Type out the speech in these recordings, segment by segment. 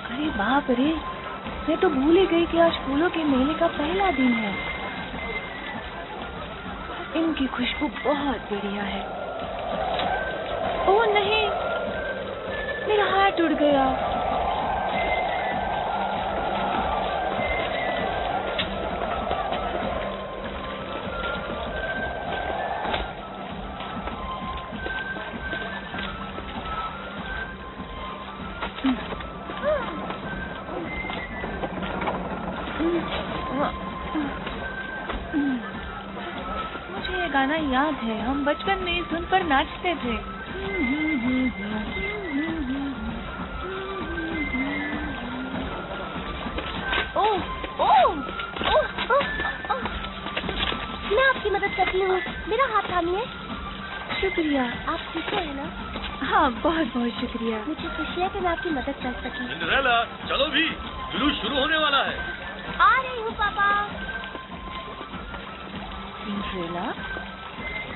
अरे बाप रे, मैं तो भूल ही गई कि आज फूलों के मेले का पहला दिन है। इनकी खुशबू बहुत बढ़िया है। ओह नहीं, मेरा हाथ टूट गया। मुझे ये गाना याद है, हम बचपन में इस धुन पर नाचते थे। मैं आपकी मदद करती हूँ, मेरा हाथ थामिए। शुक्रिया। आप ठीक है ना? हाँ, बहुत बहुत शुक्रिया। मुझे खुशी है कि मैं आपकी मदद कर सकी। सिंड्रेला, चलो भी, जुलूस शुरू होने वाला है। आ रही हूँ पापा। Cinderella,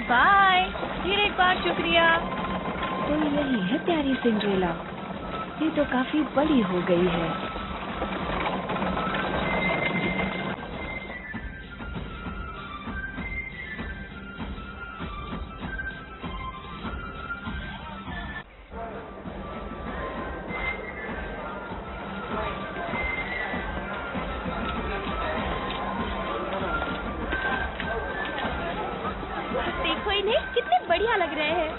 bye. फिर एक बार शुक्रिया। तो यही है प्यारी सिंड्रेला, ये तो काफी बड़ी हो गई है। देखो इन्हें, कितने बढ़िया लग रहे हैं।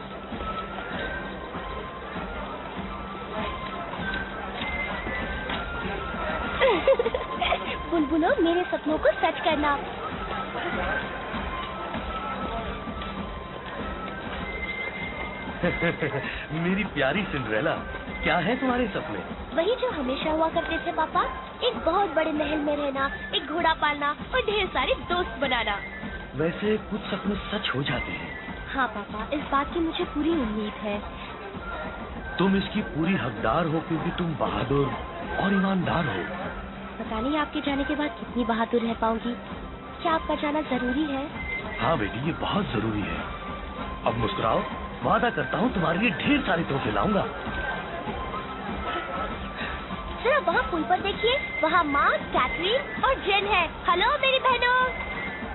बुलबुलो, मेरे सपनों को सच करना। मेरी प्यारी सिंड्रेला, क्या है तुम्हारे सपने? वही जो हमेशा हुआ करते थे पापा, एक बहुत बड़े महल में रहना, एक घोड़ा पालना और ढेर सारे दोस्त बनाना। वैसे कुछ सपने सच हो जाते हैं। हाँ पापा, इस बात की मुझे पूरी उम्मीद है। तुम इसकी पूरी हकदार हो क्योंकि तुम बहादुर और ईमानदार हो। पता नहीं आपके जाने के बाद कितनी बहादुर रह पाऊंगी। क्या आपका जाना जरूरी है? हाँ बेटी, ये बहुत जरूरी है। अब मुस्कुराओ, वादा करता हूँ तुम्हारे लिए ढेर सारे तोहफे लाऊंगा। जरा वहाँ पुल पर देखिए, वहाँ माँ, कैथरीन और जेन है। हेलो मेरी बहनों।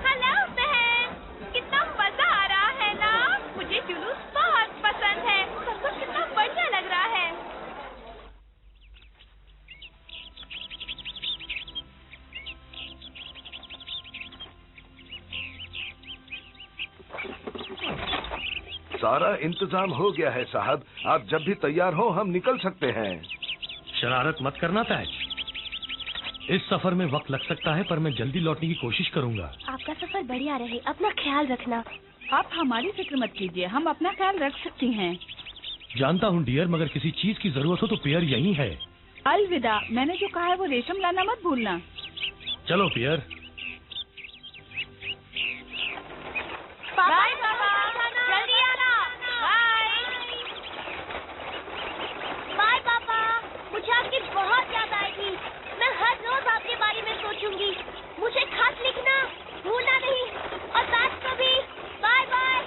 हेलो बहन, कितना मजा आ रहा है ना? मुझे जुलूस बहुत पसंद है। सब कुछ कितना बढ़िया लग रहा है। सारा इंतजाम हो गया है साहब, आप जब भी तैयार हो हम निकल सकते हैं। शरारत मत करना पैच। इस सफर में वक्त लग सकता है, पर मैं जल्दी लौटने की कोशिश करूंगा। आपका सफर बढ़िया रहे, अपना ख्याल रखना। आप हमारी फिक्र मत कीजिए, हम अपना ख्याल रख सकती हैं। जानता हूँ डियर, मगर किसी चीज की जरूरत हो तो पियर यही है। अलविदा, मैंने जो कहा है वो रेशम लाना मत भूलना। चलो पियर। बाय पापा, जल्दी आना। बाय। बाय पापा, मुझे आपकी बहुत याद आएगी। मैं हर रोज आपके बारे में सोचूंगी। मुझे खत लिखना भूलना नहीं, और साथ को भी। बाय बाय,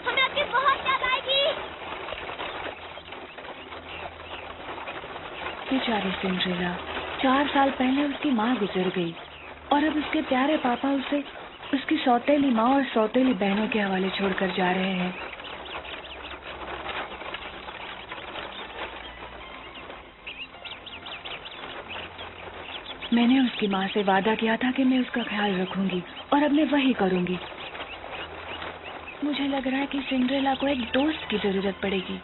हमें आपकी बहुत याद आएगी। बेचारी सिंड्रेला, 4 साल पहले उसकी माँ गुजर गई और अब उसके प्यारे पापा उसे उसकी सौतेली माँ और सौतेली बहनों के हवाले छोड़कर जा रहे हैं। मैंने उसकी माँ से वादा किया था कि मैं उसका ख्याल रखूंगी, और अब मैं वही करूंगी। मुझे लग रहा है कि सिंड्रेला को एक दोस्त की जरूरत पड़ेगी।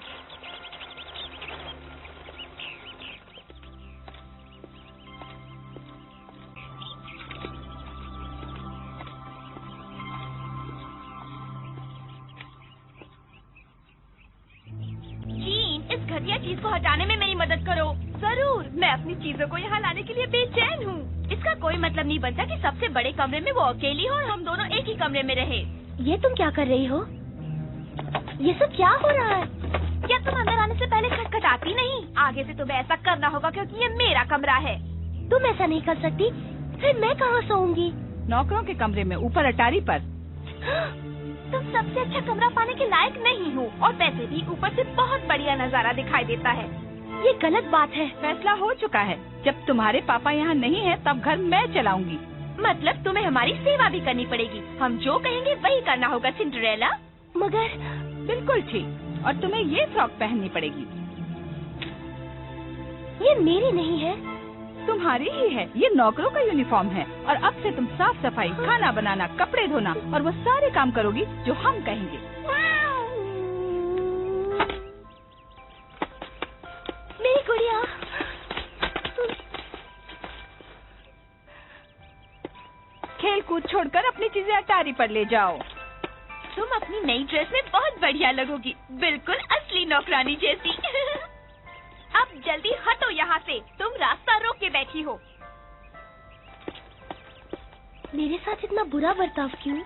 जीन, इस घटिया चीज को हटाने में मेरी मदद करो। जरूर, मैं अपनी चीजों को यहाँ लाने के लिए बेचैन हूँ। इसका कोई मतलब नहीं बनता कि सबसे बड़े कमरे में वो अकेली हो और हम दोनों एक ही कमरे में रहे। ये तुम क्या कर रही हो? ये सब क्या हो रहा है? क्या तुम अंदर आने से पहले खटखटाती नहीं? आगे से तुम्हें ऐसा करना होगा क्योंकि ये मेरा कमरा है। तुम ऐसा नहीं कर सकती, फिर मैं कहाँ सोऊंगी? नौकरों के कमरे में, ऊपर अटारी पर। तुम सबसे अच्छा कमरा पाने के लायक नहीं हो, और वैसे भी ऊपर से बहुत बढ़िया नजारा दिखाई देता है। ये गलत बात है। फैसला हो चुका है, जब तुम्हारे पापा यहाँ नहीं है तब घर मैं चलाऊंगी। मतलब तुम्हें हमारी सेवा भी करनी पड़ेगी। हम जो कहेंगे वही करना होगा सिंड्रेला। मगर बिल्कुल ठीक, और तुम्हें ये फ्रॉक पहननी पड़ेगी। ये मेरी नहीं है। तुम्हारी ही है, ये नौकरों का यूनिफॉर्म है, और अब से तुम साफ सफाई, खाना बनाना, कपड़े धोना और वो सारे काम करोगी जो हम कहेंगे। मेरी गुड़िया। खेल कूद छोड़कर अपनी चीजें अटारी पर ले जाओ। तुम अपनी नई ड्रेस में बहुत बढ़िया लगोगी, बिल्कुल असली नौकरानी जैसी। अब जल्दी हटो यहाँ से, तुम रास्ता रोक के बैठी हो। मेरे साथ इतना बुरा बर्ताव क्यों?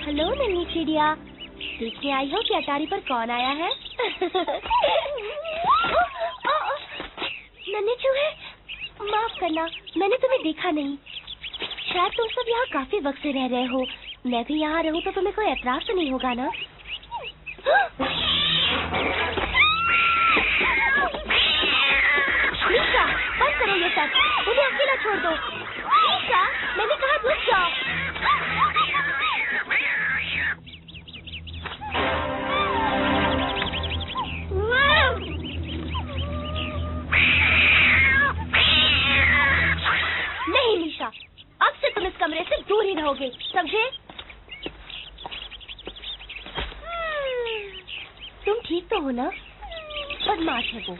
हेलो नन्ही चिड़िया, देखने आई हो कि अटारी पर कौन आया है? नन्हे चूहे, माफ करना, मैंने तुम्हें देखा नहीं। शायद तुम सब यहाँ काफी वक्त से रह रहे हो। मैं भी यहाँ रहूँ तो तुम्हें कोई एतराज तो नहीं होगा ना? मीशा, बंद करो ये सब, उन्हें अकेला छोड़ दो। मीशा, मैंने कहा रुक जाओ। नहीं मीशा, अब से तुम इस कमरे से दूर ही रहोगे, समझे? तुम ठीक तो हो ना? बदमाश है वो।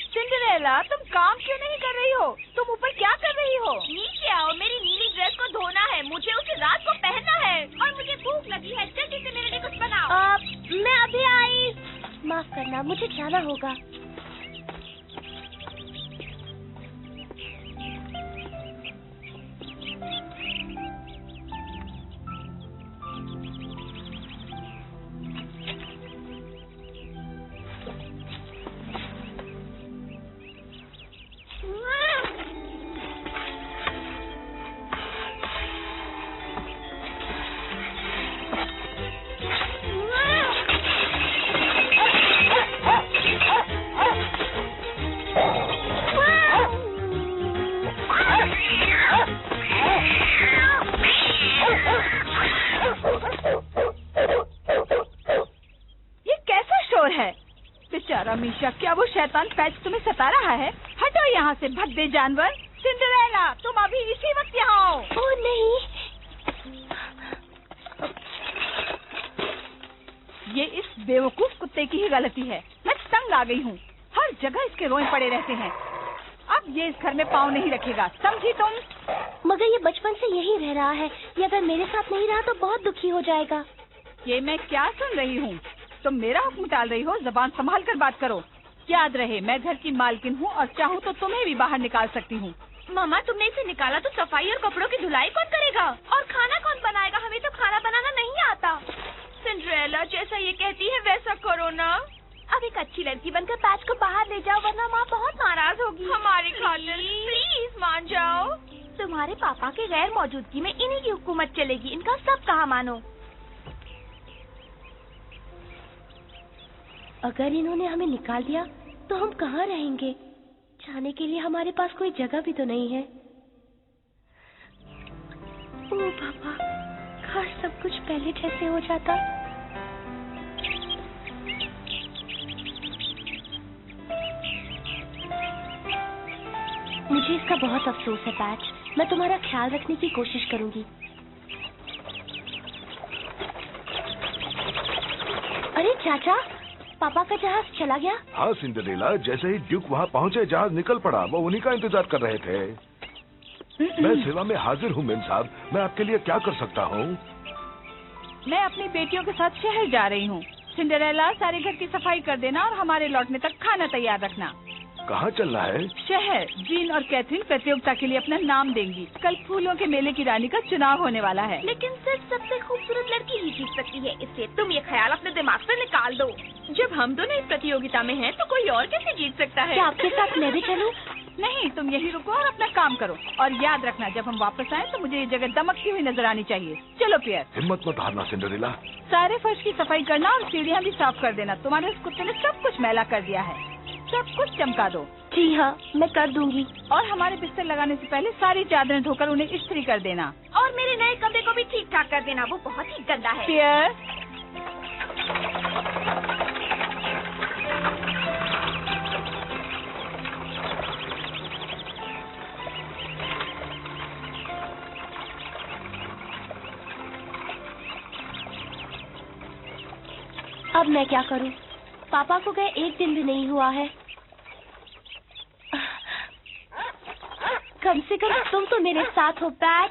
सिंड्रेला, तुम काम क्यों नहीं कर रही हो? तुम ऊपर क्या कर रही हो? नीचे आओ, मेरी नीली ड्रेस को धोना है, मुझे उसे रात को पहनना है, और मुझे भूख लगी है, जल्दी से मेरे लिए कुछ बनाओ। मैं अभी आई। माफ करना, मुझे जाना होगा। अमीशा, क्या वो शैतान पैच तुम्हें सता रहा है? हटो यहाँ से भद्दे जानवर। सिंड्रेला, तुम अभी इसी वक्त यहाँ आओ। ओह नहीं, ये इस बेवकूफ कुत्ते की ही गलती है। मैं तंग आ गई हूँ, हर जगह इसके रोए पड़े रहते हैं। अब ये इस घर में पाँव नहीं रखेगा, समझी तुम? मगर ये बचपन से यही रह रहा है। ये अगर मेरे साथ नहीं रहा तो बहुत दुखी हो जाएगा। ये मैं क्या सुन रही हूँ? तुम मेरा हुक्म टाल रही हो, जबान संभाल कर बात करो। याद रहे, मैं घर की मालकिन हूँ और चाहूँ तो तुम्हें भी बाहर निकाल सकती हूँ। मामा, तुमने इसे निकाला तो सफाई और कपड़ों की धुलाई कौन करेगा? और खाना कौन बनाएगा? हमें तो खाना बनाना नहीं आता। सिंड्रेला, जैसा ये कहती है वैसा करो ना। अब एक अच्छी लड़की बनकर पैच को बाहर ले जाओ, वरना माँ बहुत नाराज होगी। हमारी खातिर प्लीज मान जाओ। तुम्हारे पापा के गैर मौजूदगी में इन्हीं की हुकूमत चलेगी। इनका सब कहा मानो। अगर इन्होंने हमें निकाल दिया तो हम कहाँ रहेंगे? जाने के लिए हमारे पास कोई जगह भी तो नहीं है। ओह पापा, काश सब कुछ पहले जैसे हो जाता। मुझे इसका बहुत अफसोस है पैच। मैं तुम्हारा ख्याल रखने की कोशिश करूंगी। अरे चाचा, पापा का जहाज चला गया? हाँ सिंड्रेला, जैसे ही ड्यूक वहाँ पहुँचे जहाज निकल पड़ा। वो उन्हीं का इंतजार कर रहे थे। मैं सेवा में हाजिर हूँ मेम साहब। मैं आपके लिए क्या कर सकता हूँ? मैं अपनी बेटियों के साथ शहर जा रही हूँ। सिंड्रेला, सारे घर की सफाई कर देना और हमारे लौटने तक खाना तैयार रखना। कहाँ चलना है? शहर। जीन और कैथरीन प्रतियोगिता के लिए अपना नाम देंगी। कल फूलों के मेले की रानी का चुनाव होने वाला है। लेकिन सिर्फ सबसे खूबसूरत लड़की ही जीत सकती है, इसलिए तुम ये ख्याल अपने दिमाग से निकाल दो। जब हम दोनों इस प्रतियोगिता में हैं, तो कोई और कैसे जीत सकता है? क्या आपके साथ मैं भी चलूं? नहीं, तुम यहीं रुको और अपना काम करो। और याद रखना, जब हम वापस आए तो मुझे ये जगह दमकती हुई नजर आनी चाहिए। चलो पियर। हिम्मत मत हारना सिंड्रेला। सारे फर्श की सफाई करना और सीढ़ियाँ भी साफ कर देना। तुम्हारे उस कुत्ते ने सब कुछ मैला कर दिया है। सब कुछ चमका दो। जी हाँ, मैं कर दूंगी। और हमारे बिस्तर लगाने से पहले सारी चादरें धोकर उन्हें इस्त्री कर देना। और मेरे नए कमरे को भी ठीक ठाक कर देना, वो बहुत ही गंदा है। पियर। अब मैं क्या करूं? पापा को गए एक दिन भी नहीं हुआ है। कम से कम तुम तो मेरे साथ हो पैच।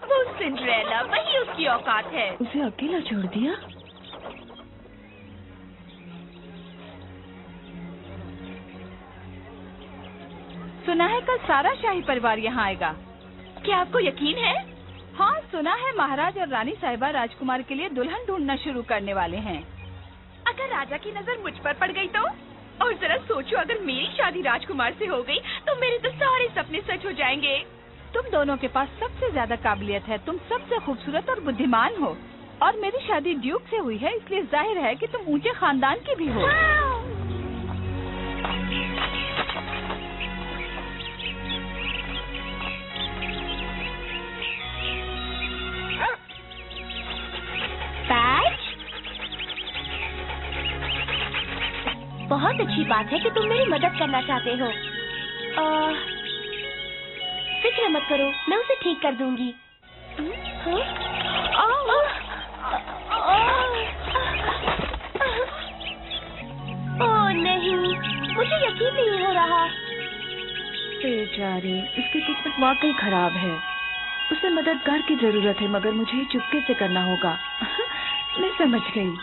वो सिंड्रेला, वही उसकी औकात है। उसे अकेला छोड़ दिया। सुना है कल सारा शाही परिवार यहाँ आएगा। क्या आपको यकीन है? हाँ, सुना है महाराज और रानी साहिबा राजकुमार के लिए दुल्हन ढूंढना शुरू करने वाले हैं। अगर राजा की नजर मुझ पर पड़ गई तो? और जरा सोचो, अगर मेरी शादी राजकुमार से हो गई तो मेरे तो सारे सपने सच हो जाएंगे। तुम दोनों के पास सबसे ज्यादा काबिलियत है। तुम सबसे खूबसूरत और बुद्धिमान हो। और मेरी शादी ड्यूक से हुई है, इसलिए जाहिर है कि तुम ऊंचे खानदान की भी हो। बहुत अच्छी बात है कि तुम मेरी मदद करना चाहते हो। फिक्र मत करो, मैं उसे ठीक कर दूंगी। ओह नहीं, मुझे यकीन नहीं हो रहा। बेचारी, इसकी किस्मत वाकई खराब है। उसे मददगार की जरूरत है, मगर मुझे चुपके से करना होगा। मैं समझ गई।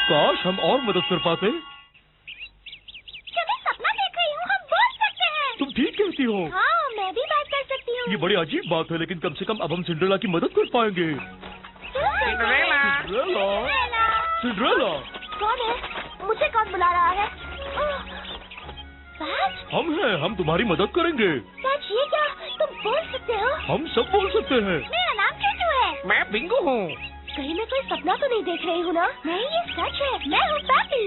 काश हम और मदद कर पाते। जब मैं सपना देख रही हूँ, हम बोल सकते हैं। तुम ठीक कहती हो। हाँ, मैं भी बात कर सकती हूँ। ये बड़ी अजीब बात है, लेकिन कम से कम अब हम सिंड्रेला की मदद कर पाएंगे। Cinderella, Cinderella. कौन है? मुझे कौन बुला रहा है? पैच? हम हैं, हम तुम्हारी मदद करेंगे। पैच, ये क्या? तुम बोल सकते हो? हम सब बोल सकते हैं। मेरा नाम चूचू है। मैं बिंगू हूँ। कहीं मैं कोई सपना तो नहीं देख रही हूँ ना? नहीं, ये सच है। मैं हूँ पैपी।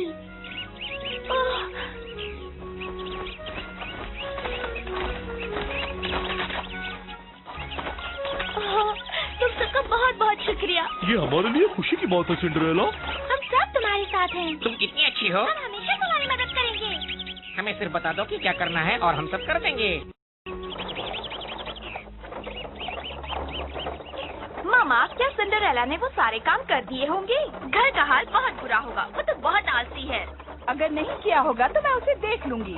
तुम सबका बहुत बहुत शुक्रिया। ये हमारे लिए खुशी की बात है सिंड्रेला। हम सब तुम्हारे साथ हैं। तुम कितनी अच्छी हो। हम हमेशा तुम्हारी मदद करेंगे। हमें सिर्फ बता दो कि क्या करना है और हम सब कर देंगे। मामा, क्या सिंड्रेला ने वो सारे काम कर दिए होंगे? घर का हाल बहुत बुरा होगा, वो तो बहुत आलसी है। अगर नहीं किया होगा तो मैं उसे देख लूंगी।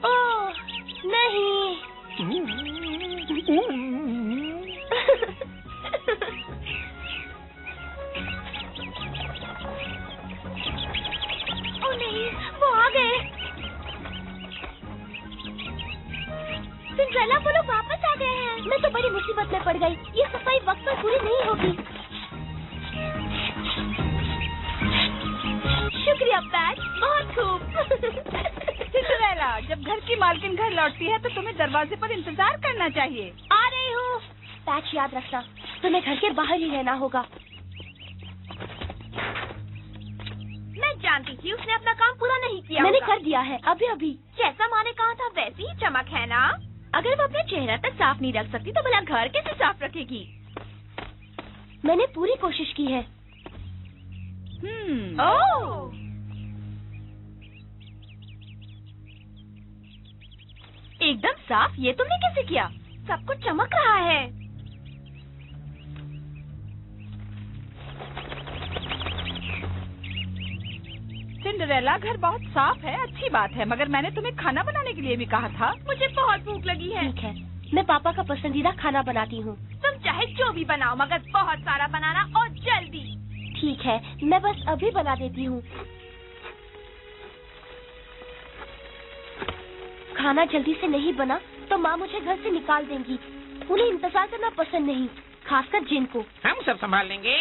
ओह नहीं। ओह नहीं, वो आ गए। सिंड्रेला, वो लोग वापस आ गए हैं। मैं तो बड़ी मुसीबत में पड़ गई। ये सफाई वक्त पर पूरी नहीं होगी। शुक्रिया पैट, बहुत खूब। सिंड्रेला, जब घर की मालकिन घर लौटती है तो तुम्हें दरवाजे पर इंतजार करना चाहिए। आ रही हूँ। पैच, याद रखना, तुम्हें घर के बाहर ही रहना होगा। मैं जानती थी उसने अपना काम पूरा नहीं किया मैंने होगा। कर दिया है, अभी अभी। जैसा माँ ने कहा था वैसी ही चमक है ना? अगर वो अपना चेहरा तक साफ नहीं रख सकती तो भला घर कैसे साफ रखेगी? मैंने पूरी कोशिश की है। ओह, एकदम साफ? ये तुमने कैसे किया? सब कुछ चमक रहा है। सिंड्रेला, घर बहुत साफ है, अच्छी बात है, मगर मैंने तुम्हें खाना बनाने के लिए भी कहा था। मुझे बहुत भूख लगी है। ठीक है, मैं पापा का पसंदीदा खाना बनाती हूँ। तुम चाहे जो भी बनाओ, मगर बहुत सारा बनाना और जल्दी। ठीक है, मैं बस अभी बना देती हूँ। खाना जल्दी से नहीं बना तो माँ मुझे घर से निकाल देंगी। उन्हें इंतजार करना पसंद नहीं, खासकर जिन को। हम सब संभाल लेंगे।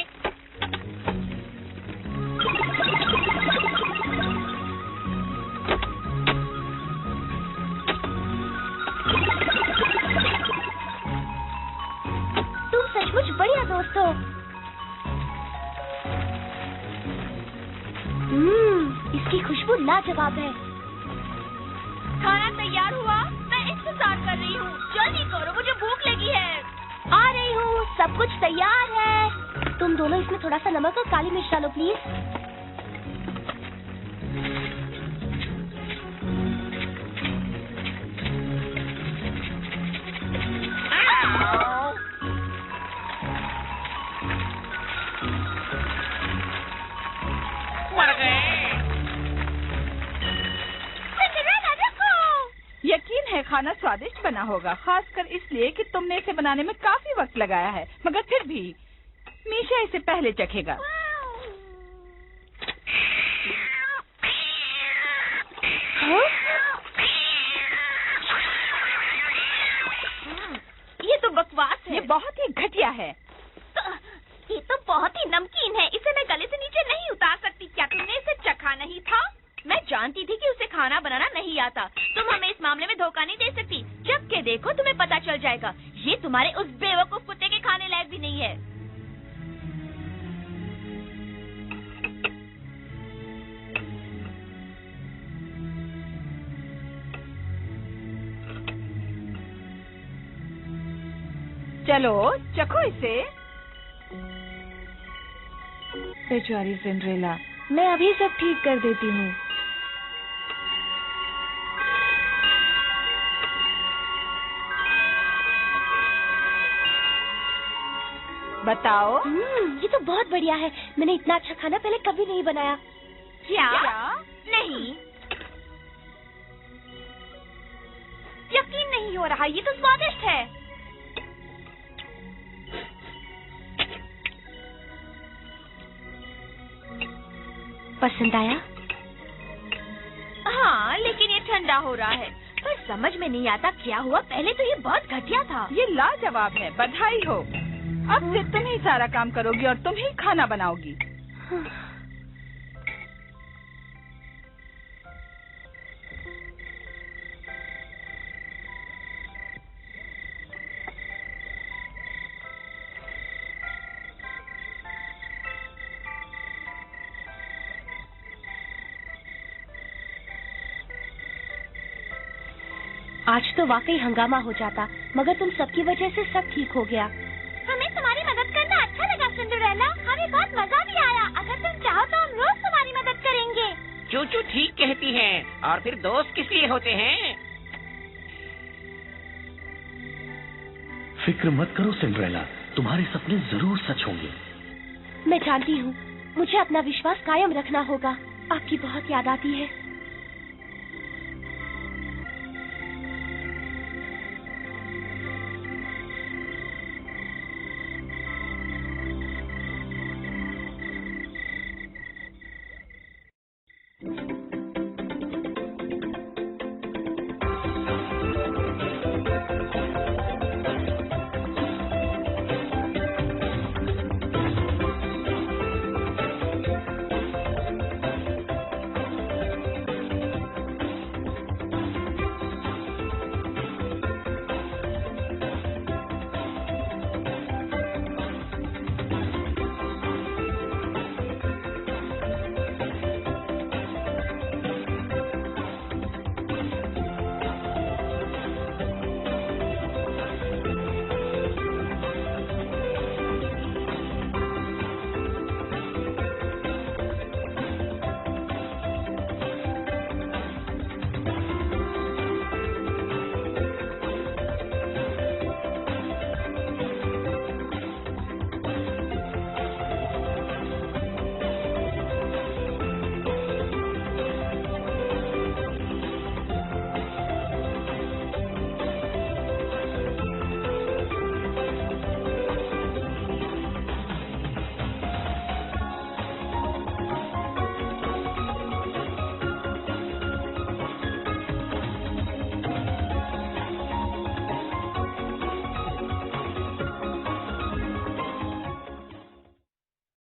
तुम सचमुच बढ़िया दोस्त हो। इसकी खुशबू लाजवाब है। खाना तैयार हुआ? मैं इंतजार कर रही हूँ। जल्दी करो, मुझे भूख लगी है। आ रही हूँ, सब कुछ तैयार है। तुम दोनों इसमें थोड़ा सा नमक और काली मिर्च डालो प्लीज। मर गए। यकीन है खाना स्वादिष्ट बना होगा, खासकर इसलिए कि तुमने इसे बनाने में काफी वक्त लगाया है, मगर फिर भी मीशा इसे पहले चखेगा। ये तो बकवास है। ये बहुत ही घटिया है। ये तो बहुत ही नमकीन है, इसे मैं गले से नीचे नहीं उतार सकती। क्या तुमने इसे चखा नहीं था? मैं जानती थी कि उसे खाना बनाना नहीं आता। तुम हमें इस मामले में धोखा नहीं दे सकती। जब के देखो तुम्हें पता चल जाएगा। ये तुम्हारे उस बेवकूफ कुत्ते के खाने लायक भी नहीं है। चलो चखो इसे। बेचारी सिंड्रेला, मैं अभी सब ठीक कर देती हूँ। बताओ। ये तो बहुत बढ़िया है। मैंने इतना अच्छा खाना पहले कभी नहीं बनाया। क्या? नहीं, यकीन नहीं हो रहा। ये तो स्वादिष्ट है। पसंद आया? हाँ, लेकिन ये ठंडा हो रहा है। पर समझ में नहीं आता क्या हुआ। पहले तो ये बहुत घटिया था। ये लाजवाब है, बधाई हो। अब से तुम ही सारा काम करोगी और तुम ही खाना बनाओगी। आज तो वाकई हंगामा हो जाता, मगर तुम सबकी वजह से सब ठीक हो गया। हमें तुम्हारी मदद करना अच्छा लगा सिंड्रेला, हमें बहुत मजा भी आया। अगर तुम चाहो तो हम रोज तुम्हारी मदद करेंगे। चूचू ठीक कहती है। और फिर दोस्त किस लिए होते हैं? फिक्र मत करो सिंड्रेला, तुम्हारे सपने जरूर सच होंगे। मैं जानती हूँ, मुझे अपना विश्वास कायम रखना होगा। आपकी बहुत याद आती है।